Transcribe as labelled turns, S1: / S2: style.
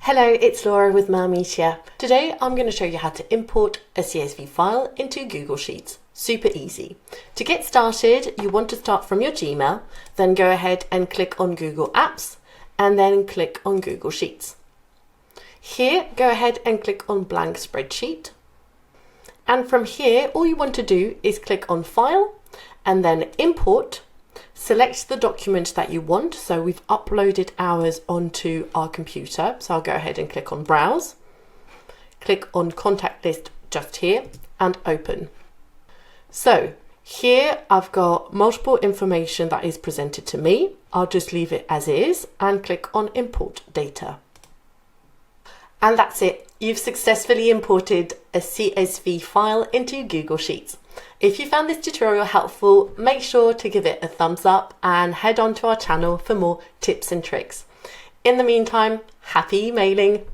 S1: Hello, it's Laura with Marmetia. Today I'm going to show you how to import a CSV file into Google Sheets. Super easy. To get started, you want to start from your Gmail, then go ahead and click on Google Apps, and then click on Google Sheets. Here, go ahead and click on Blank Spreadsheet. And from here, all you want to do is click on File, and then Import. Select the document that you want. So we've uploaded ours onto our computer. So I'll go ahead and click on Browse. Click on Contact List just here and Open. So here I've got multiple information that is presented to me. I'll just leave it as is and click on Import Data. And that's it. You've successfully imported a CSV file into Google Sheets. If you found this tutorial helpful, make sure to give it a thumbs up and head on to our channel for more tips and tricks. In the meantime, happy emailing!